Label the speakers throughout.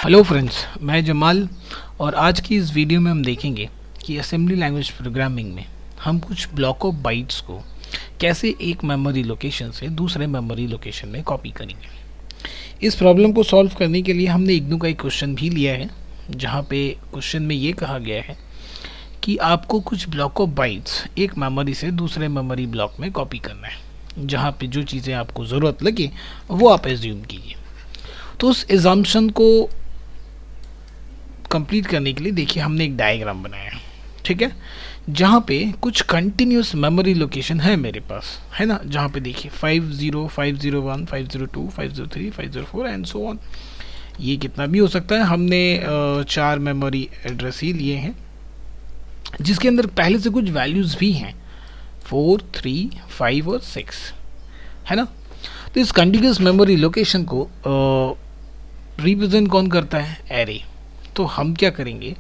Speaker 1: Hello friends, मैं जमाल। और आज की इस वीडियो में हम देखेंगे कि असेंबली लैंग्वेज प्रोग्रामिंग में हम कुछ ब्लॉक ऑफ बाइट्स को कैसे एक मेमोरी लोकेशन से दूसरे मेमोरी लोकेशन में कॉपी करेंगे। इस प्रॉब्लम को सॉल्व करने के लिए हमने इग्नू का एक क्वेश्चन भी लिया है, जहाँ पे क्वेश्चन में ये कहा गया है कि आपको कुछ ब्लॉक ऑफ बाइट्स एक मेमोरी से दूसरे मेमोरी ब्लॉक में कॉपी करना है। जहाँ पे जो चीज़ें आपको ज़रूरत लगे वो आप एज्यूम कीजिए। तो उस एजम्पशन को कंप्लीट करने के लिए देखिए हमने एक डायग्राम बनाया है, ठीक है, जहाँ पे कुछ कंटिन्यूस मेमोरी लोकेशन है मेरे पास, है ना। जहाँ पे देखिए 50, 501, 502, 503, 504 एंड सो ऑन। ये कितना भी हो सकता है। हमने 4 मेमोरी एड्रेस ही लिए हैं जिसके अंदर पहले से कुछ वैल्यूज़ भी हैं, 4, 3, 5 और 6, है ना। तो इस कंटिन्यूस मेमोरी लोकेशन को रिप्रेजेंट कौन करता है? एरे। तो हम क्या करेंगे,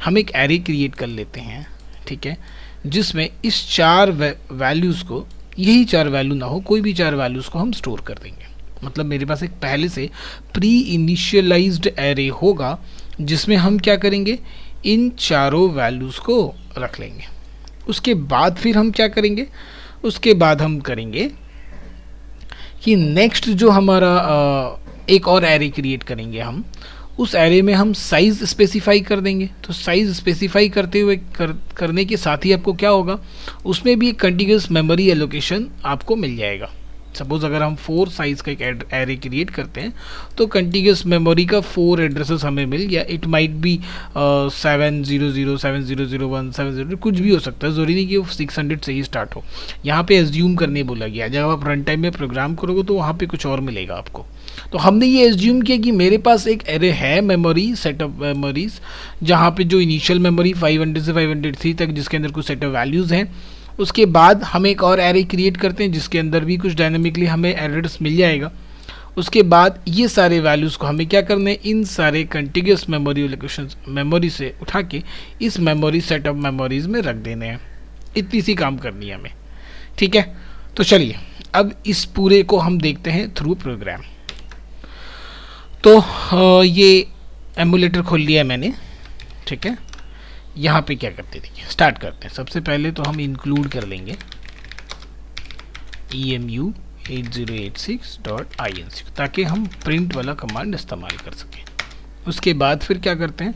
Speaker 1: हम एक एरे क्रिएट कर लेते हैं, ठीक है, जिसमें इस 4 वैल्यूज़ को, यही 4 वैल्यू ना हो, कोई भी 4 वैल्यूज़ को हम स्टोर कर देंगे। मतलब मेरे पास एक पहले से प्री इनिशियलाइज्ड एरे होगा जिसमें हम क्या करेंगे, इन चारों वैल्यूज़ को रख लेंगे। उसके बाद फिर हम क्या करेंगे, उसके बाद हम करेंगे कि नेक्स्ट जो हमारा एक और एरे क्रिएट करेंगे हम, उस एरे में हम साइज़ स्पेसिफाई कर देंगे। तो साइज़ स्पेसिफाई करते हुए करने के साथ ही आपको क्या होगा, उसमें भी एक कंटिन्यूस मेमोरी एलोकेशन आपको मिल जाएगा। सपोज़ अगर हम 4 साइज़ का एक एरे क्रिएट करते हैं तो कंटिन्यूस मेमोरी का 4 एड्रेसेस हमें मिल गया। इट माइट बी 700, 7001, 70, कुछ भी हो सकता है, ज़रूरी नहीं कि वो 600 से ही स्टार्ट हो। यहाँ पे एज्यूम करने बोला गया। जब आप रन टाइम में प्रोग्राम करोगे तो वहाँ पे कुछ और मिलेगा आपको। तो हमने ये एज्यूम किया कि मेरे पास एक एरे है मेमोरी, सेट ऑफ मेमोरीज, जहाँ पे जो इनिशियल मेमोरी 500 से 503 तक, जिसके अंदर कुछ सेट ऑफ वैल्यूज़ हैं। उसके बाद हम एक और एरे क्रिएट करते हैं जिसके अंदर भी कुछ डायनामिकली हमें एड्रेस मिल जाएगा। उसके बाद ये सारे वैल्यूज़ को हमें क्या करना है, इन सारे कंटिन्यूस मेमोरी लोकेशन मेमोरी से उठा के इस मेमोरी सेट ऑफ मेमोरीज में रख देने हैं। इतनी सी काम करनी है हमें, ठीक है। तो चलिए अब इस पूरे को हम देखते हैं थ्रू प्रोग्राम। तो ये एमुलेटर खोल लिया मैंने, ठीक है। यहाँ पे क्या करते हैं, देखिए स्टार्ट करते हैं। सबसे पहले तो हम इंक्लूड कर लेंगे emu8086.inc ताकि हम प्रिंट वाला कमांड इस्तेमाल कर सकें। उसके बाद फिर क्या करते हैं,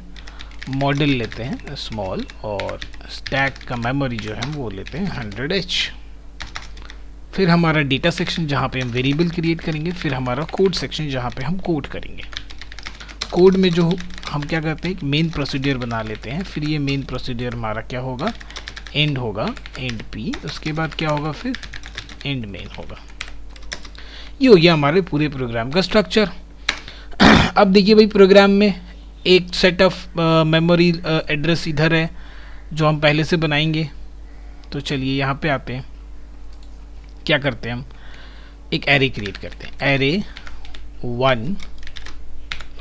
Speaker 1: मॉडल लेते हैं स्मॉल, और स्टैक का मेमोरी जो है वो लेते हैं 100H। फिर हमारा डेटा सेक्शन जहाँ पे हम वेरिएबल क्रिएट करेंगे, फिर हमारा कोड सेक्शन जहाँ पे हम कोड करेंगे। कोड में जो हम क्या करते हैं, एक मेन प्रोसीजर बना लेते हैं। फिर ये मेन प्रोसीजर हमारा क्या होगा, एंड होगा, एंड पी। उसके बाद क्या होगा, फिर एंड मेन होगा। ये हो गया हमारे पूरे प्रोग्राम का स्ट्रक्चर। अब देखिए भाई, प्रोग्राम में एक सेट ऑफ मेमोरी एड्रेस इधर है जो हम पहले से बनाएंगे। तो चलिए यहाँ पे आते हैं, क्या करते हैं, हम एक एरे क्रिएट करते हैं। एरे 1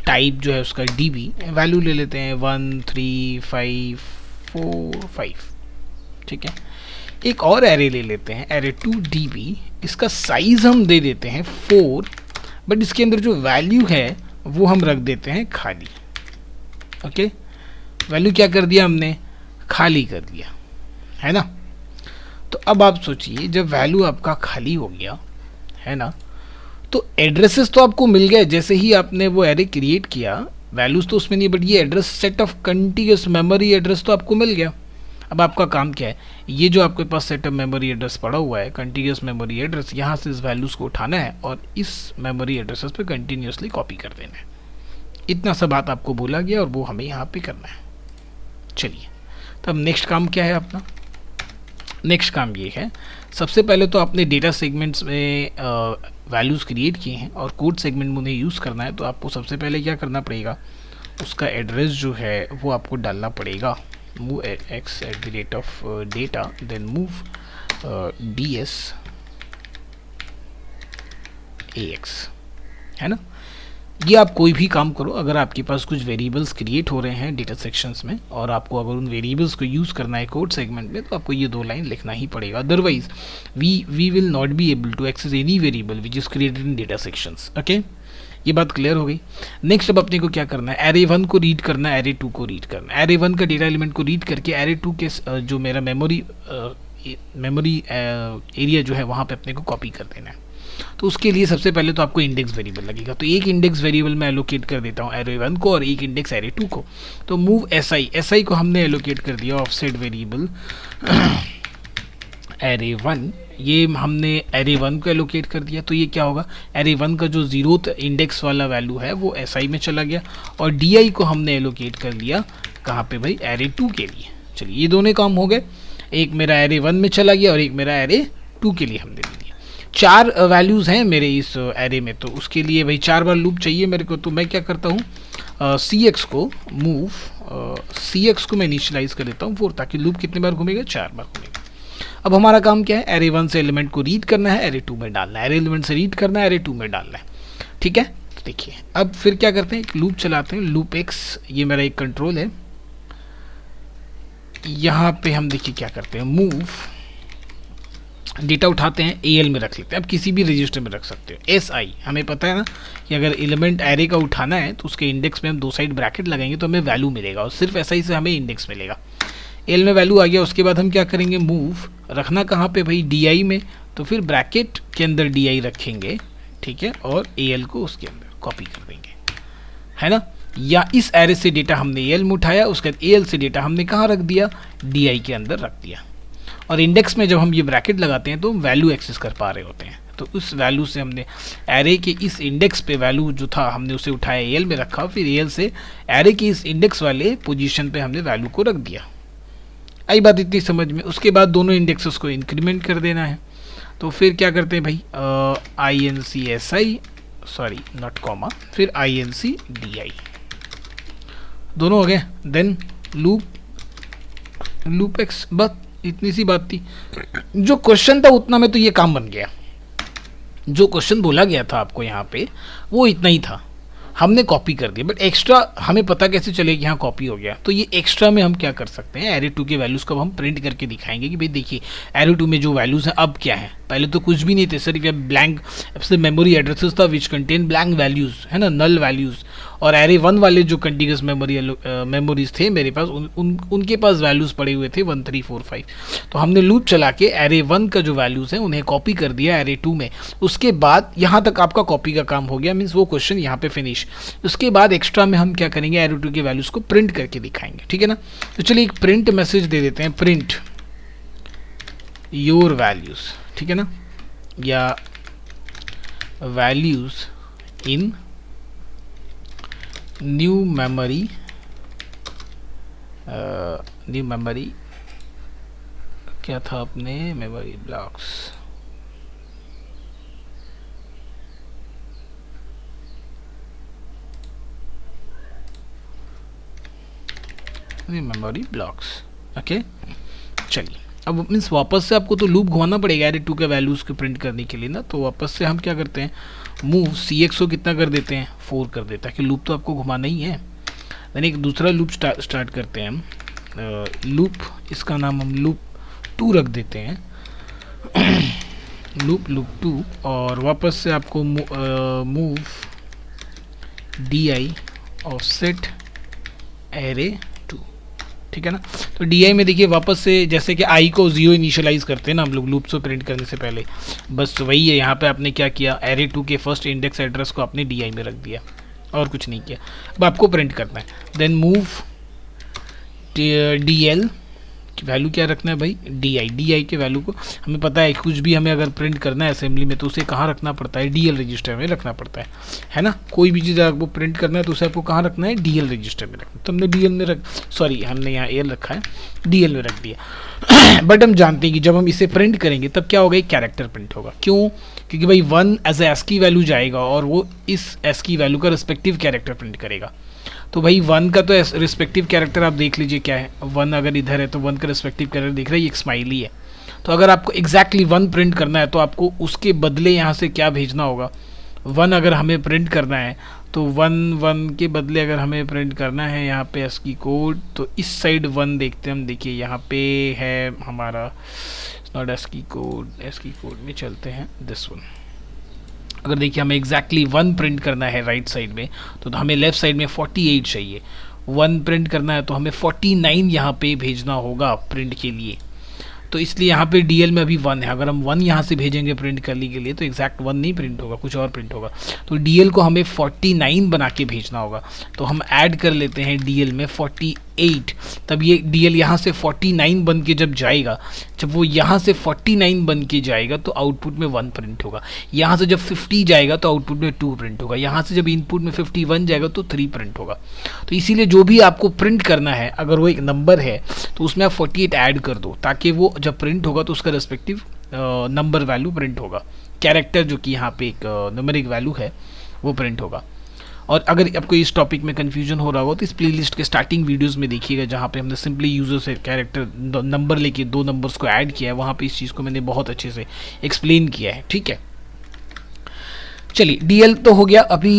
Speaker 1: टाइप जो है उसका डीबी, वैल्यू ले लेते हैं 13545, ठीक है। एक और एरे ले लेते हैं, एरे 2 डीबी। इसका साइज हम दे देते हैं 4, बट इसके अंदर जो वैल्यू है वो हम रख देते हैं खाली। ओके, वैल्यू क्या कर दिया हमने, खाली कर दिया, है ना। तो अब आप सोचिए, जब वैल्यू आपका खाली हो गया, है ना, तो एड्रेसेस तो आपको मिल गए। जैसे ही आपने वो एरे क्रिएट किया, वैल्यूज़ तो उसमें नहीं, बट ये address set of continuous memory address तो आपको मिल गया। अब आपका काम क्या है, ये जो आपके पास सेट ऑफ मेमोरी एड्रेस पड़ा हुआ है, कंटिन्यूस मेमोरी एड्रेस, यहाँ से इस वैल्यूज़ को उठाना है और इस मेमोरी एड्रेसेस पे कंटिन्यूसली कॉपी कर देना है। इतना सा बात आपको बोला गया और वो हमें यहाँ पे करना है। चलिए, तब नेक्स्ट काम क्या है अपना। नेक्स्ट काम ये है, सबसे पहले तो आपने डेटा सेगमेंट्स में वैल्यूज़ क्रिएट किए हैं और कोड सेगमेंट में उन्हें यूज़ करना है। तो आपको सबसे पहले क्या करना पड़ेगा, उसका एड्रेस जो है वो आपको डालना पड़ेगा। Move x @data, then move ds ax, है ना। ये आप कोई भी काम करो, अगर आपके पास कुछ वेरिएबल्स क्रिएट हो रहे हैं डेटा सेक्शंस में और आपको अगर उन वेरिएबल्स को यूज़ करना है कोड सेगमेंट में, तो आपको ये 2 लाइन लिखना ही पड़ेगा। Otherwise we will not be able to access any variable which is created in data sections. Okay, ये बात क्लियर हो गई। नेक्स्ट अब अपने को क्या करना है, एरे 1 को रीड करना है, एरे 2 को रीड करना है। एरे 1 का डेटा एलिमेंट को रीड करके एरे 2 के जो मेरा मेमोरी एरिया जो है वहाँ पे अपने को कॉपी कर देना है। तो उसके लिए सबसे पहले तो आपको इंडेक्स वेरिएबल लगेगा, तो एक इंडेक्स वेरिएबल मैं एलोकेट कर देता हूँ एरे 1 को और एक इंडेक्स एरे 2 को। तो मूव एसआई को हमने एलोकेट कर दिया ऑफसेट वेरिएबल एरे 1, ये हमने एरे 1 को एलोकेट कर दिया। तो ये क्या होगा, एरे 1 का जो 0th इंडेक्स वाला वैल्यू है वो एसआई में चला गया, और डी को हमने एलोकेट कर दिया कहाँ पे भाई, एरे 2 के लिए। चलिए ये दोनों काम हो गए, एक मेरा एरे 1 में चला गया और एक मेरा एरे 2 के लिए हमने दे दिया। 4 वैल्यूज़ हैं मेरे इस एरे में, तो उसके लिए भाई 4 बार लूप चाहिए मेरे को। तो मैं क्या करता हूँ, सी एक्स को मूव सी एक्स को मैं इनिशियलाइज कर देता हूँ 4, ताकि लूप कितने बार घूमेगा, 4 बार घूमेगा। अब हमारा काम क्या है, एरे 1 से एलिमेंट को रीड करना है, एरे 2 में डालना है, एरे एलिमेंट से रीड करना है, एरे 2 में डालना है। ठीक है, तो देखिए अब फिर क्या करते हैं, एक लूप चलाते हैं, लूप एक्स, ये मेरा एक कंट्रोल है। यहाँ पे हम देखिए क्या करते हैं, मूव डेटा उठाते हैं, एल में रख लेते हैं। अब किसी भी रजिस्टर में रख सकते हो। एस आई, हमें पता है ना कि अगर एलिमेंट एरे का उठाना है तो उसके इंडेक्स में हम 2 साइड ब्रैकेट लगाएंगे तो हमें वैल्यू मिलेगा, और सिर्फ एस आई से हमें इंडेक्स मिलेगा। एल में वैल्यू आ गया, उसके बाद हम क्या करेंगे, मूव रखना कहाँ पे भाई, डी आई में, तो फिर ब्रैकेट के अंदर डी आई रखेंगे, ठीक है, और ए एल को उसके अंदर कॉपी कर देंगे, है ना। या इस एरे से डेटा हमने ए एल में उठाया, उसके बाद ए एल से डेटा हमने कहाँ रख दिया, डी आई के अंदर रख दिया। और इंडेक्स में जब हम ये ब्रैकेट लगाते हैं तो वैल्यू एक्सेस कर पा रहे होते हैं, तो उस वैल्यू से हमने एरे के इस इंडेक्स पे वैल्यू जो था हमने उसे उठाया, ए एल में रखा, फिर ए एल से एरे के इस इंडेक्स वाले पोजीशन पे हमने वैल्यू को रख दिया। आई बात इतनी समझ में। उसके बाद दोनों इंडेक्सेस को इंक्रीमेंट कर देना है। तो फिर क्या करते हैं भाई, I N C S I, sorry not comma, फिर I N C D I, दोनों हो गए। देन लूप एक्स, बस इतनी सी बात थी। जो क्वेश्चन था उतना में तो ये काम बन गया, जो क्वेश्चन बोला गया था आपको यहाँ पे वो इतना ही था, हमने कॉपी कर दिया। बट एक्स्ट्रा हमें पता कैसे चले कि यहाँ कॉपी हो गया, तो ये एक्स्ट्रा में हम क्या कर सकते हैं, एरे 2 के वैल्यूज़ को हम प्रिंट करके दिखाएंगे कि भाई देखिए एरे 2 में जो वैल्यूज़ हैं अब क्या है। पहले तो कुछ भी नहीं थे, सिर्फ ये ब्लैंक मेमोरी एड्रेसेस था विच कंटेन ब्लैंक वैल्यूज़, है ना, नल वैल्यूज़। और एरे 1 वाले जो कंटिन्यूस मेमोरीज थे मेरे पास, उनके पास वैल्यूज़ पड़े हुए थे 1 3 4 5। तो हमने लूप चला के एरे 1 का जो वैल्यूज़ हैं उन्हें कॉपी कर दिया एरे 2 में। उसके बाद यहाँ तक आपका कॉपी का काम हो गया, मीन्स वो क्वेश्चन यहाँ पे फिनिश। उसके बाद एक्स्ट्रा में हम क्या करेंगे, एरे 2 के वैल्यूज़ को प्रिंट करके दिखाएंगे, ठीक है ना। तो चलिए एक प्रिंट मैसेज दे देते हैं, प्रिंट योर वैल्यूज़, ठीक है ना, या वैल्यूज़ इन न्यू मेमोरी क्या था अपने memory blocks, memory blocks, okay. चलिए अब मीन्स वापस से आपको तो लूप घुमाना पड़ेगा एरे 2 के वैल्यूज़ को प्रिंट करने के लिए ना। तो वापस से हम क्या करते हैं, मूव सी एक्स को कितना कर देते हैं, 4 कर देता है, कि लूप तो आपको घुमाना ही है। यानी एक दूसरा लूप स्टार्ट करते हैं हम, लूप, इसका नाम हम लूप 2 रख देते हैं, लूप 2। और वापस से आपको move D I offset array 2, ठीक है ना। तो डी आई में देखिए वापस से जैसे कि आई को 0 इनिशियलाइज करते हैं ना हम लोग लूप से प्रिंट करने से पहले, बस वही है। यहाँ पे आपने क्या किया, एरे 2 के फर्स्ट इंडेक्स एड्रेस को आपने डी आई में रख दिया और कुछ नहीं किया। अब आपको प्रिंट करना है, देन मूव डी एल की वैल्यू क्या रखना है भाई, डी आई के वैल्यू को हमें पता है कुछ भी हमें अगर प्रिंट करना है असेंबली में तो उसे कहाँ रखना पड़ता है, डी एल रजिस्टर में रखना पड़ता है ना। कोई भी चीज़ आपको प्रिंट करना है तो उसे आपको कहाँ रखना है, डी एल रजिस्टर में रखना। तो हमने डी एल में हमने यहाँ एल रखा है, डी एल में रख दिया। बट हम जानते हैं कि जब हम इसे प्रिंट करेंगे तब क्या होगा, एक कैरेक्टर प्रिंट होगा। क्यों, क्योंकि भाई 1 एज ए एस्की वैल्यू जाएगा और वो इस एस्की वैल्यू का रिस्पेक्टिव कैरेक्टर प्रिंट करेगा। तो भाई 1 का तो रिस्पेक्टिव कैरेक्टर आप देख लीजिए क्या है, 1 अगर इधर है तो 1 का रिस्पेक्टिव कैरेक्टर दिख रहा है, एक स्माइली है। तो अगर आपको एग्जैक्टली 1 प्रिंट करना है तो आपको उसके बदले यहाँ से क्या भेजना होगा, 1 अगर हमें प्रिंट करना है तो 1 के बदले अगर हमें प्रिंट करना है यहाँ पे एस्की कोड, तो इस साइड 1 देखते हैं हम, देखिए यहाँ पे है हमारा नॉट एस्की कोड में चलते हैं दिस वन, अगर देखिए हमें एग्जैक्टली 1 प्रिंट करना है राइट साइड में, तो हमें लेफ्ट साइड में 48 चाहिए। 1 प्रिंट करना है तो हमें 49 यहाँ पे भेजना होगा प्रिंट के लिए। तो इसलिए यहाँ पे डीएल में अभी 1 है, अगर हम 1 यहाँ से भेजेंगे प्रिंट करने के लिए तो एग्जैक्ट 1 नहीं प्रिंट होगा, कुछ और प्रिंट होगा। तो डीएल को हमें 49 बना के भेजना होगा। तो हम ऐड कर लेते हैं डीएल में 48। तब ये डीएल यहाँ से 49 बन के जब जाएगा, जब वो यहाँ से 49 बन के जाएगा तो आउटपुट में 1 प्रिंट होगा। यहाँ से जब 50 जाएगा तो आउटपुट में 2 प्रिंट होगा। यहाँ से जब इनपुट में 51 जाएगा तो 3 प्रिंट होगा। तो इसीलिए जो भी आपको प्रिंट करना है, अगर वो एक नंबर है तो उसमें आप 48 ऐड कर दो, ताकि वो जब प्रिंट होगा तो उसका रेस्पेक्टिव नंबर वैल्यू प्रिंट होगा। कैरेक्टर जो कि यहाँ पे एक न्यूमेरिक वैल्यू है वो प्रिंट होगा। और अगर आपको इस टॉपिक में कन्फ्यूजन हो रहा हो तो इस प्लेलिस्ट के स्टार्टिंग वीडियोस में देखिएगा, जहाँ पे हमने सिंपली यूजर से कैरेक्टर नंबर लेके 2 नंबर्स को ऐड किया है, वहाँ पे इस चीज़ को मैंने बहुत अच्छे से एक्सप्लेन किया है। ठीक है, चलिए डीएल तो हो गया। अभी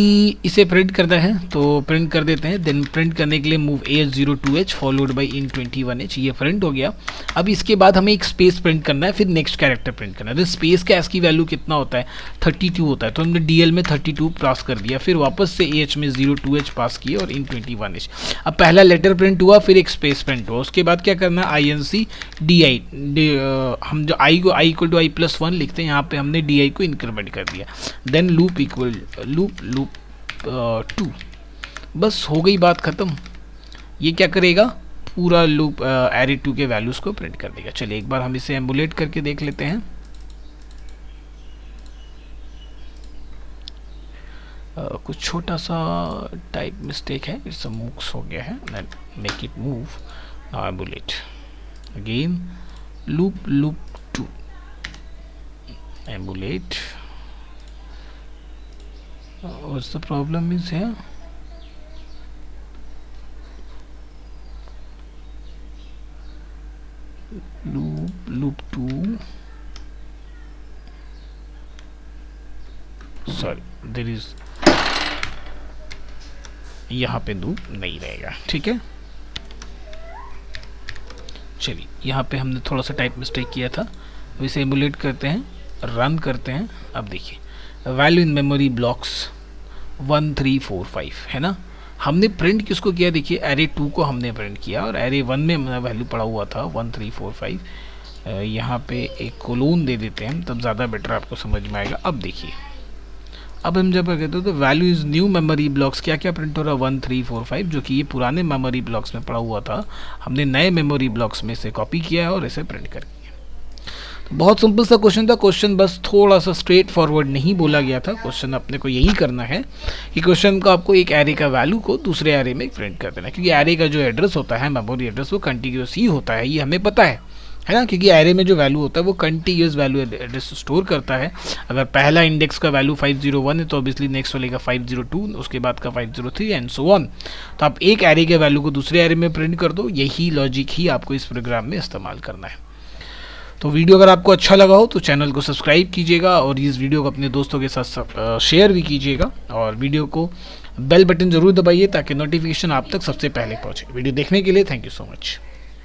Speaker 1: इसे प्रिंट करना है तो प्रिंट कर देते हैं। देन प्रिंट करने के लिए move AH02H followed by int21H, ये प्रिंट हो गया। अब इसके बाद हमें एक स्पेस प्रिंट करना है, फिर नेक्स्ट कैरेक्टर प्रिंट करना है। तो स्पेस का एस की वैल्यू कितना होता है, 32 होता है। तो हमने डीएल में 32 पास कर दिया, फिर वापस से AH में 02H पास किए और int21H। अब पहला लेटर प्रिंट हुआ, फिर एक स्पेस प्रिंट हुआ। उसके बाद क्या करना है, INC DI, हम जो i को i इक्वल टू i+1 लिखते हैं, यहाँ पे हमने DI को इंक्रीमेंट कर दिया। देन लूप इक्वल लूप 2, बस हो गई बात ख़त्म। ये क्या करेगा, पूरा लूप एरे 2 के वैल्यूज़ को प्रिंट कर देगा। चलिए एक बार हम इसे एमुलेट करके देख लेते हैं। कुछ छोटा सा टाइप मिस्टेक है, इट्स मूव्स हो गया है। Make it move, now emulate again loop 2 emulate. What's the problem is here? Loop 2, sorry there is, यहाँ पे लूप नहीं रहेगा। ठीक है, चलिए यहाँ पे हमने थोड़ा सा टाइप मिस्टेक किया था। अब इसे एमुलेट करते हैं, रन करते हैं। अब देखिए वैल्यू इन मेमोरी ब्लॉक्स 1 3 4 5 है ना। हमने प्रिंट किसको किया, देखिए एरे 2 को हमने प्रिंट किया, और एरे 1 में वैल्यू पड़ा हुआ था 1 3 4 5। यहाँ पे एक कोलोन दे देते हैं, तब ज़्यादा बेटर आपको समझ में आएगा। अब देखिए, अब हम जब कहते हैं तो value is new memory blocks, क्या क्या प्रिंट हो रहा है 1 3 4 5, जो कि ये पुराने मेमोरी ब्लॉक्स में पड़ा हुआ था, हमने नए मेमोरी ब्लॉक्स में से कॉपी किया है और इसे प्रिंट कर दिया। तो बहुत सिंपल सा क्वेश्चन था। क्वेश्चन बस थोड़ा सा स्ट्रेट फॉरवर्ड नहीं बोला गया था। क्वेश्चन अपने को यही करना है कि क्वेश्चन को आपको एक एरे का वैल्यू को दूसरे एरे में प्रिंट कर देना है, क्योंकि एरे का जो एड्रेस होता है, मेमोरी एड्रेस, वो कंटिन्यूस ही होता है, ये हमें पता है ना। क्योंकि एरे में जो वैल्यू होता है वो कंटिन्यूस वैल्यू एड्रेस स्टोर करता है। अगर पहला इंडेक्स का वैल्यू 501 है तो ऑब्वियसली नेक्स्ट वाले का 502, उसके बाद का 503 एंड सो ऑन। तो आप एक एरे के वैल्यू को दूसरे एरे में प्रिंट कर दो, यही लॉजिक ही आपको इस प्रोग्राम में इस्तेमाल करना है। तो वीडियो अगर आपको अच्छा लगा हो तो चैनल को सब्सक्राइब कीजिएगा, और इस वीडियो को अपने दोस्तों के साथ शेयर भी कीजिएगा, और वीडियो को बेल बटन ज़रूर दबाइए ताकि नोटिफिकेशन आप तक सबसे पहले पहुंचे। वीडियो देखने के लिए थैंक यू सो मच।